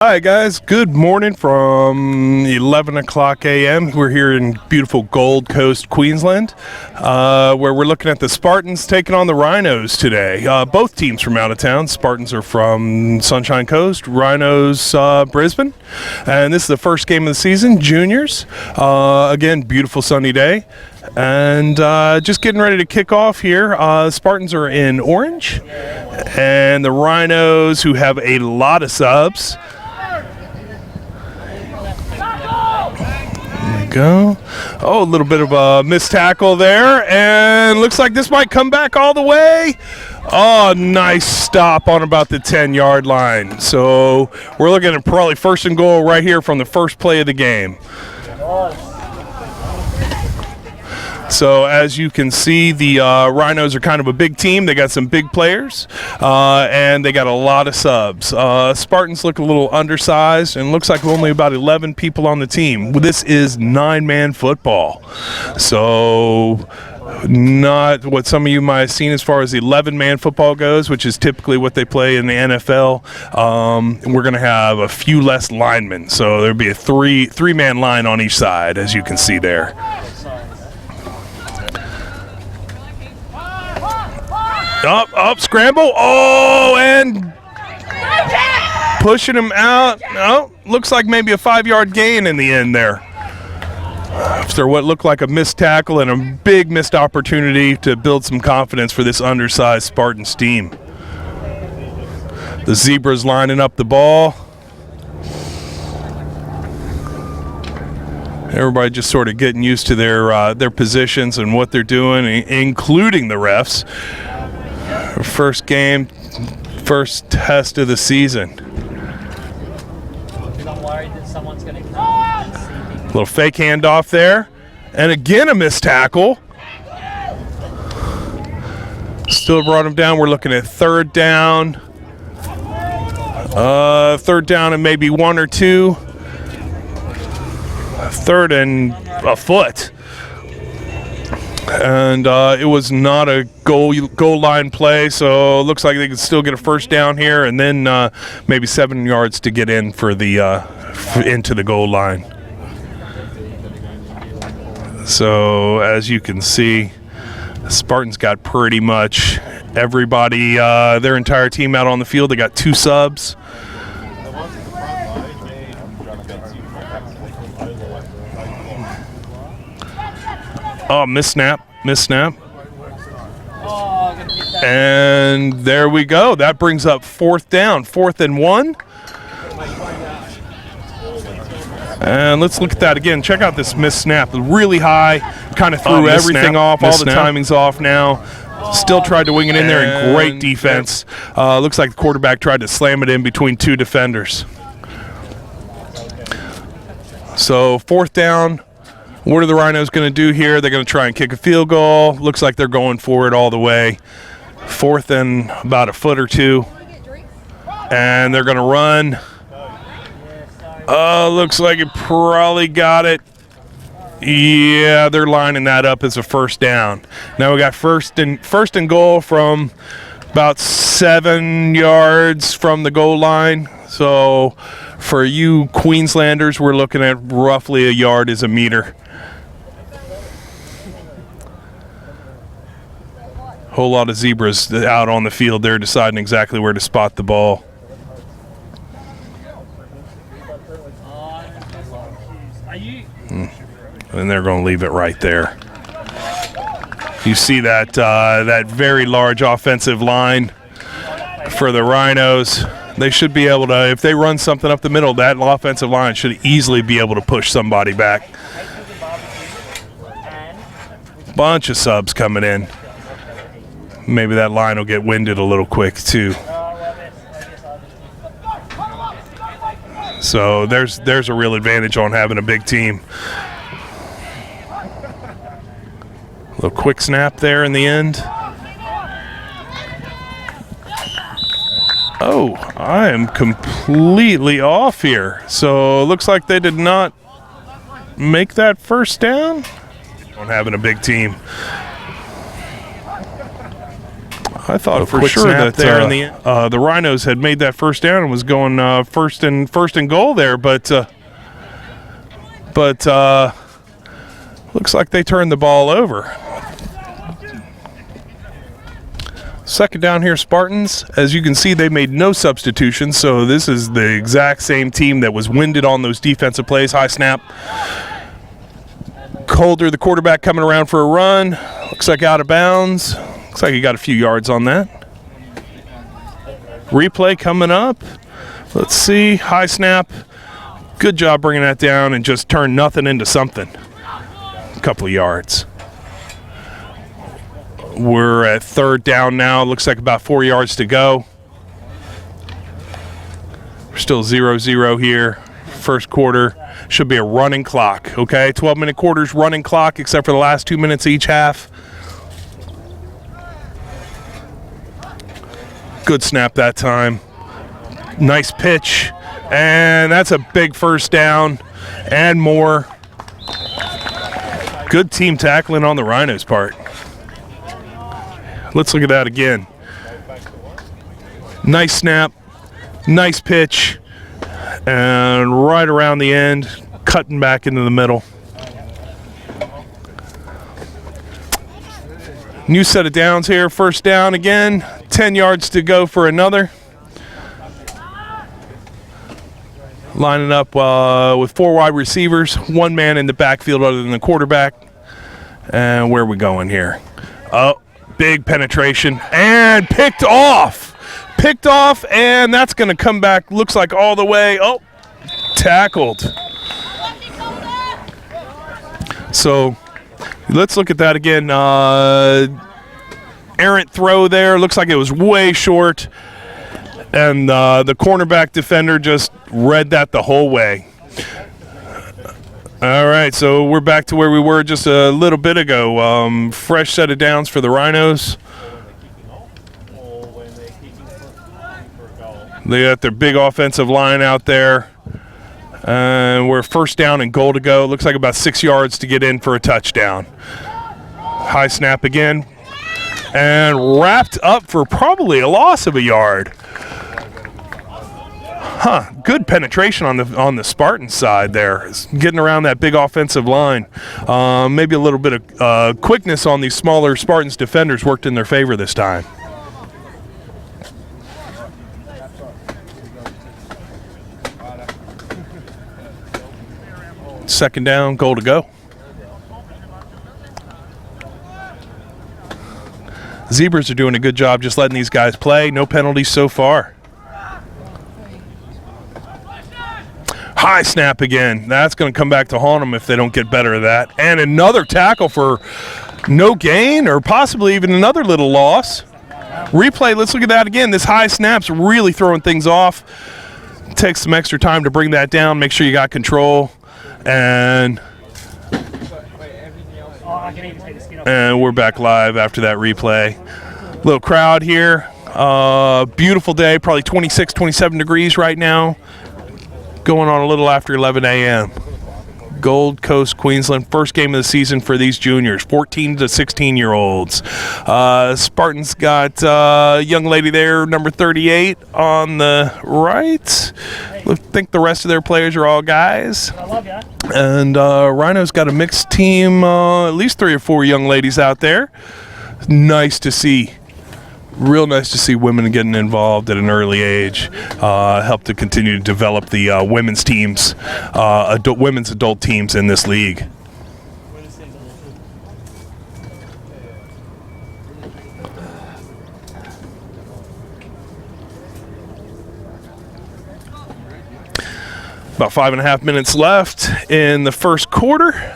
Hi guys, good morning from 11 o'clock a.m. We're here in beautiful Gold Coast, Queensland, where we're looking at the Spartans taking on the Rhinos today. Both teams from out of town. Spartans are from Sunshine Coast, Rhinos Brisbane, and this is the first game of the season, juniors. Again, beautiful sunny day. And just getting ready to kick off here. Spartans are in orange, and the Rhinos, who have a lot of subs. Go. Oh, a little bit of a missed tackle there, and looks like this might come back all the way. Oh, nice stop on about the 10-yard line. So we're looking at probably first and goal right here from the first play of the game. So as you can see, the Rhinos are kind of a big team. They got some big players, and they got a lot of subs. Spartans look a little undersized, and looks like only about 11 people on the team. This is 9-man football. So not what some of you might have seen as far as 11-man football goes, which is typically what they play in the NFL. We're going to have a few less linemen. So there'll be a three-man line on each side, as you can see there. Up, scramble. Oh, and pushing him out. Oh, looks like maybe a 5-yard gain in the end there. After what looked like a missed tackle and a big missed opportunity to build some confidence for this undersized Spartans team. The Zebras lining up the ball. Everybody just sort of getting used to their positions and what they're doing, including the refs. First game, first test of the season. I'm worried that someone's going to come. Little fake handoff there, and again a missed tackle. Still brought him down. We're looking at third down. Third down and maybe 1 or 2. Third and a foot. And it was not a goal line play, so it looks like they could still get a first down here, and then maybe 7 yards to get in for the into the goal line. So as you can see, the Spartans got pretty much everybody, their entire team out on the field. They got 2 subs. Oh, missed snap. And there we go. That brings up fourth down, 4th and 1. And let's look at that again. Check out this missed snap. Really high, kind of threw everything off. All the timing's off now. Still tried to wing it in there, and great defense. Looks like the quarterback tried to slam it in between 2 defenders. So 4th down. What are the Rhinos going to do here? They're going to try and kick a field goal. Looks like they're going for it all the way. 4th and about a foot or 2. And they're going to run. Looks like it probably got it. Yeah, they're lining that up as a first down. Now we got first and goal from about 7 yards from the goal line. So for you Queenslanders, we're looking at roughly a yard is a meter. Whole lot of zebras out on the field. They're deciding exactly where to spot the ball. And they're going to leave it right there. You see that that very large offensive line for the Rhinos. They should be able to, if they run something up the middle, that offensive line should easily be able to push somebody back. Bunch of subs coming in. Maybe that line will get winded a little quick too. So there's a real advantage on having a big team. A little quick snap there in the end. Oh, I am completely off here. So it looks like they did not make that first down on having a big team. I thought for quick sure snap that there in the the Rhinos had made that first down and was going first and goal there, but looks like they turned the ball over. Second down here, Spartans. As you can see, they made no substitutions, so this is the exact same team that was winded on those defensive plays. High snap. Colder, the quarterback, coming around for a run. Looks like out of bounds. Looks like he got a few yards on that. Replay coming up. Let's see. High snap. Good job bringing that down and just turned nothing into something. A couple of yards. We're at third down now. Looks like about 4 yards to go. We're still 0-0 here. First quarter. Should be a running clock, okay? 12-minute quarters, running clock, except for the last 2 minutes each half. Good snap that time. Nice pitch. And that's a big first down and more. Good team tackling on the Rhinos' part. Let's look at that again. Nice snap, nice pitch, and right around the end, cutting back into the middle. New set of downs here. First down again, 10 yards to go for another. Lining up with 4 wide receivers, 1 man in the backfield other than the quarterback. And where are we going here? Oh, big penetration and picked off. Picked off, and that's going to come back, looks like all the way. Oh, tackled. So let's look at that again. Errant throw there. Looks like it was way short. And the cornerback defender just read that the whole way. All right, so we're back to where we were just a little bit ago. Fresh set of downs for the Rhinos. They got their big offensive line out there. And we're first down and goal to go. Looks like about 6 yards to get in for a touchdown. High snap again. And wrapped up for probably a loss of a yard. Good penetration on the Spartans side there. Getting around that big offensive line. Maybe a little bit of quickness on these smaller Spartans defenders worked in their favor this time. Second down, goal to go. Zebras are doing a good job just letting these guys play. No penalties so far. High snap again. That's going to come back to haunt them if they don't get better at that. And another tackle for no gain or possibly even another little loss. Replay, let's look at that again. This high snap's really throwing things off. Takes some extra time to bring that down. Make sure you got control. And we're back live after that replay. Little crowd here. Beautiful day, probably 26, 27 degrees right now. Going on a little after 11 a.m. Gold Coast, Queensland. First game of the season for these juniors, 14 to 16-year-olds. Spartans got a young lady there, number 38 on the right. I think the rest of their players are all guys. And Rhinos got a mixed team, at least 3 or 4 young ladies out there. Nice to see. Real nice to see women getting involved at an early age. Help to continue to develop the women's teams, women's adult teams in this league. About 5.5 minutes left in the first quarter.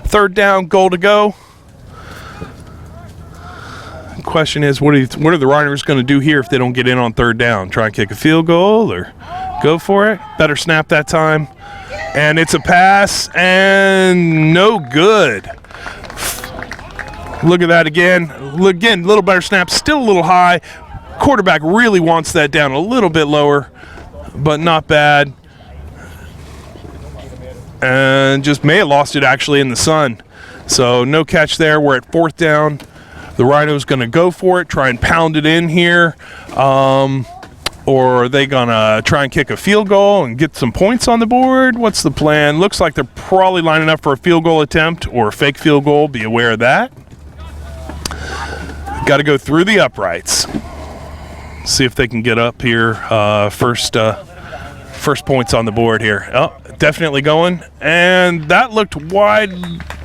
Third down, goal to go. Question is, what are the Rhinos going to do here if they don't get in on third down? Try and kick a field goal or go for it? Better snap that time. And it's a pass and no good. Look at that again. Again, little better snap, still a little high. Quarterback really wants that down a little bit lower, but not bad. And just may have lost it actually in the sun. So no catch there. We're at fourth down. The the Rhinos going to go for it, try and pound it in here, or are they going to try and kick a field goal and get some points on the board? What's the plan? Looks like they're probably lining up for a field goal attempt or a fake field goal. Be aware of that. Got to go through the uprights. See if they can get up here. First points on the board here. Oh, definitely going. And that looked wide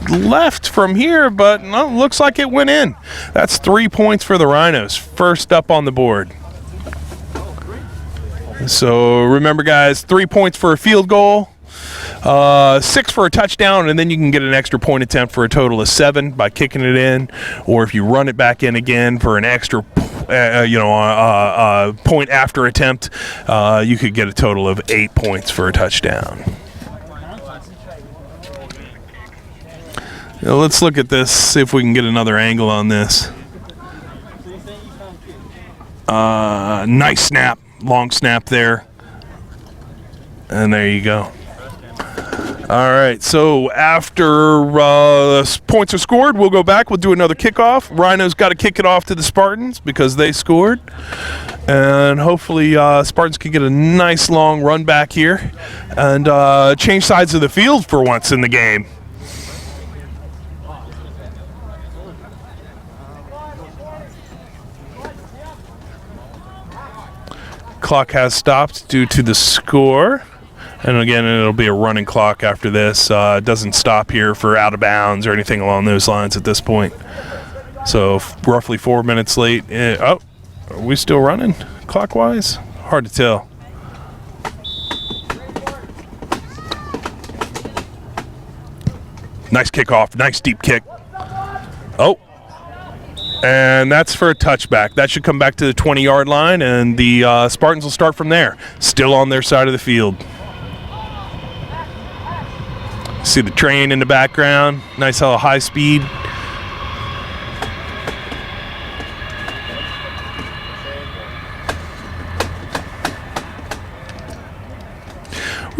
left from here, but no, looks like it went in. That's 3 points for the Rhinos. First up on the board. So remember, guys, 3 points for a field goal, 6 for a touchdown, and then you can get an extra point attempt for a total of 7 by kicking it in, or if you run it back in again for an extra point after attempt, you could get a total of 8 points for a touchdown. Now let's look at this, see if we can get another angle on this. Nice snap. Long snap there, and there you go. All right, so after points are scored, we'll go back. We'll do another kickoff. Rhinos got to kick it off to the Spartans because they scored, and hopefully Spartans can get a nice long run back here and change sides of the field for once in the game. Clock has stopped due to the score, and again it'll be a running clock after this. It doesn't stop here for out of bounds or anything along those lines at this point. So roughly 4 minutes late. Oh, are we still running clockwise? Hard to tell. Nice kickoff, nice deep kick. Oh. And that's for a touchback. That should come back to the 20-yard line, and the Spartans will start from there. Still on their side of the field. See the train in the background. Nice high speed.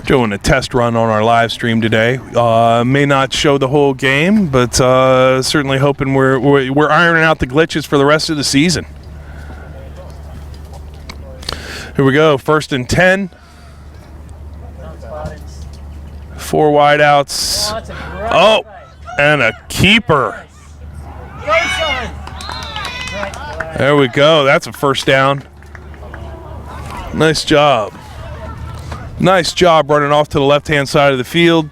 Doing a test run on our live stream today. May not show the whole game, but certainly hoping we're ironing out the glitches for the rest of the season. Here we go, 1st and 10. 4 wideouts. Oh, and a keeper. There we go. That's a first down. Nice job. Nice job running off to the left-hand side of the field.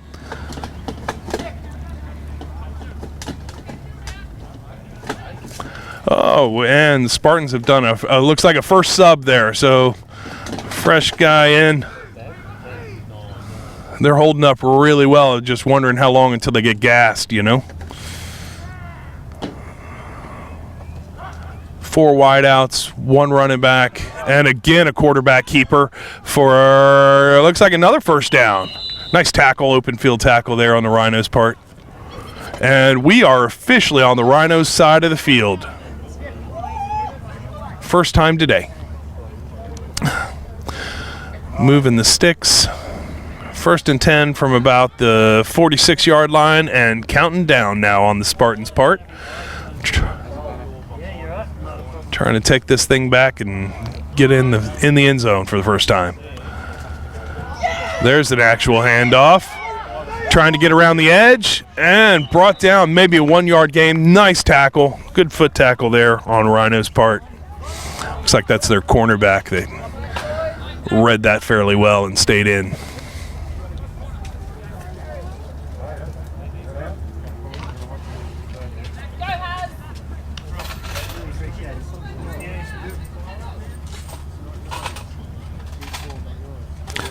Oh, and the Spartans have done looks like a first sub there. So fresh guy in. They're holding up really well. Just wondering how long until they get gassed, you know. 4 wideouts, 1 running back, and again a quarterback keeper for looks like another first down. Nice tackle, open field tackle there on the Rhinos' part. And we are officially on the Rhinos' side of the field. First time today. Moving the sticks. 1st and 10 from about the 46-yard line and counting down now on the Spartans' part. Trying to take this thing back and get in the end zone for the first time. There's an actual handoff. Trying to get around the edge and brought down, maybe a 1-yard gain. Nice tackle. Good foot tackle there on Rhino's part. Looks like that's their cornerback. They read that fairly well and stayed in.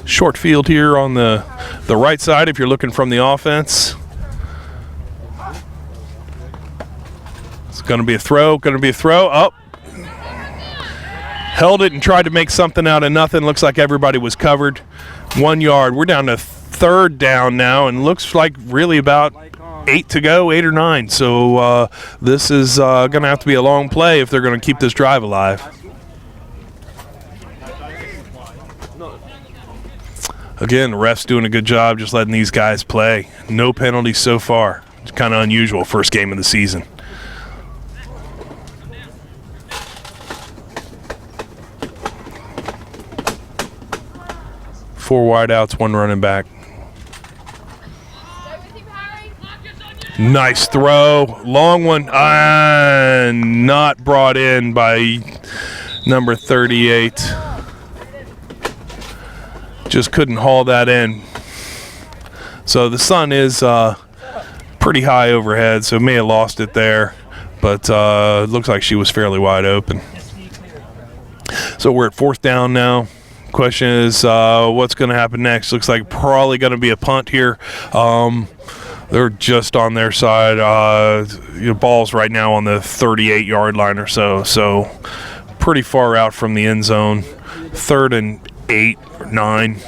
Short field here on the right side if you're looking from the offense. It's going to be a throw, Oh. Held it and tried to make something out of nothing. Looks like everybody was covered. 1 yard. We're down to 3rd down now, and looks like really about 8 to go, 8 or 9. So this is going to have to be a long play if they're going to keep this drive alive. Again, the ref's doing a good job just letting these guys play. No penalties so far. It's kind of unusual, first game of the season. 4 wideouts, 1 running back. Nice throw. Long one. Not brought in by number 38. Just couldn't haul that in. So the sun is pretty high overhead, so may have lost it there. But it looks like she was fairly wide open. So we're at 4th down now. Question is, what's going to happen next? Looks like probably going to be a punt here. They're just on their side. Ball's right now on the 38-yard line or so. So pretty far out from the end zone. 3rd and 8 or 9.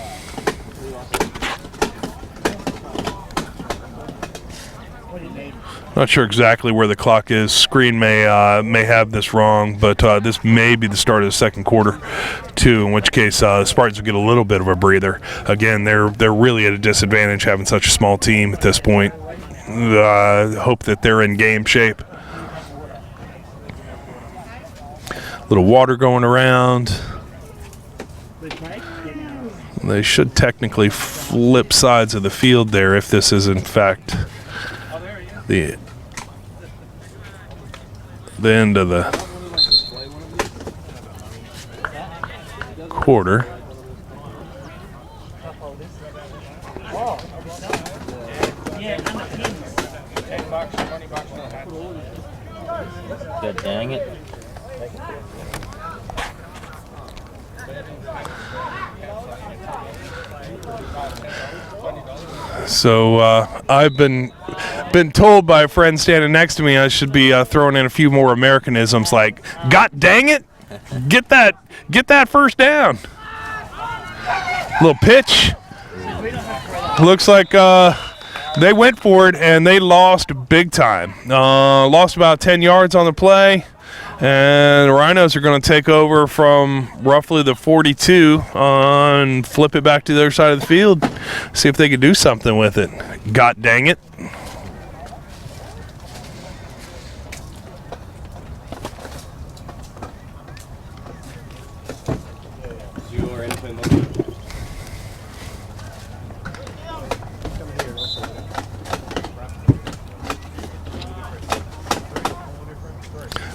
Not sure exactly where the clock is. Screen may have this wrong, but this may be the start of the second quarter, too. In which case, the Spartans will get a little bit of a breather. Again, they're really at a disadvantage having such a small team at this point. Hope that they're in game shape. Little water going around. They should technically flip sides of the field there if this is in fact the end of the quarter. God dang it. So I've been told by a friend standing next to me I should be throwing in a few more Americanisms like "God dang it, get that first down." Little pitch. Looks like they went for it and they lost big time. Lost about 10 yards on the play, and the Rhinos are going to take over from roughly the 42 and flip it back to the other side of the field. See if they can do something with it. God dang it.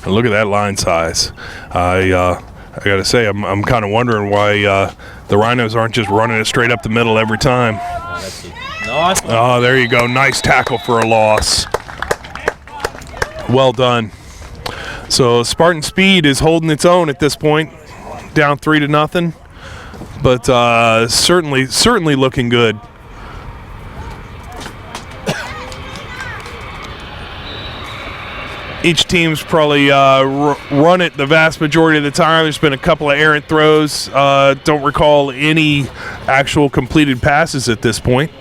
And look at that line size. I got to say, I'm kind of wondering why the Rhinos aren't just running it straight up the middle every time. Oh, there you go. Nice tackle for a loss. Well done. So Spartan speed is holding its own at this point, down 3-0, but certainly looking good. Each team's probably run it the vast majority of the time. There's been a couple of errant throws. Don't recall any actual completed passes at this point.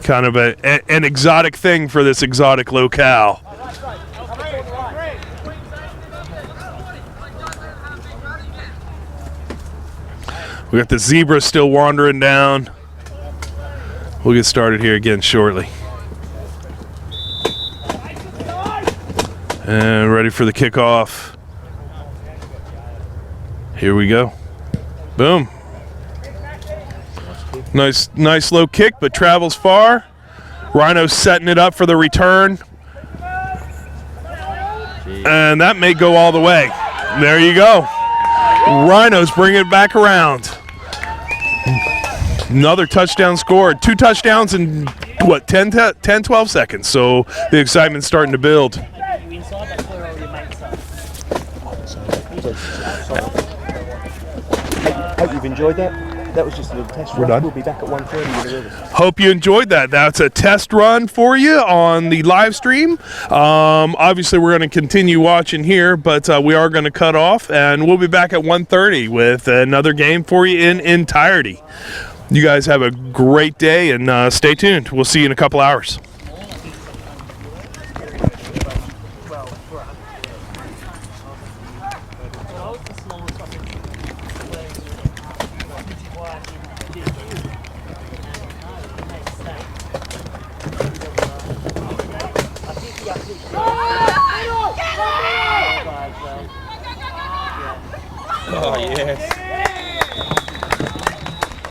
Kind of an exotic thing for this exotic locale. We got the zebra still wandering down. We'll get started here again shortly. And ready for the kickoff. Here we go. Boom. Nice low kick, but travels far. Rhinos setting it up for the return. And that may go all the way. There you go. Rhinos bring it back around. Another touchdown scored. 2 touchdowns in, 10, 12 seconds. So the excitement's starting to build. Hope you've enjoyed that. That was just a little test run. We'll be back at 1:30 with the Rhinos. Hope you enjoyed that. That's a test run for you on the live stream. Obviously, we're going to continue watching here, but we are going to cut off, and we'll be back at 1:30 with another game for you in entirety. You guys have a great day, and stay tuned. We'll see you in a couple hours. Oh, yes.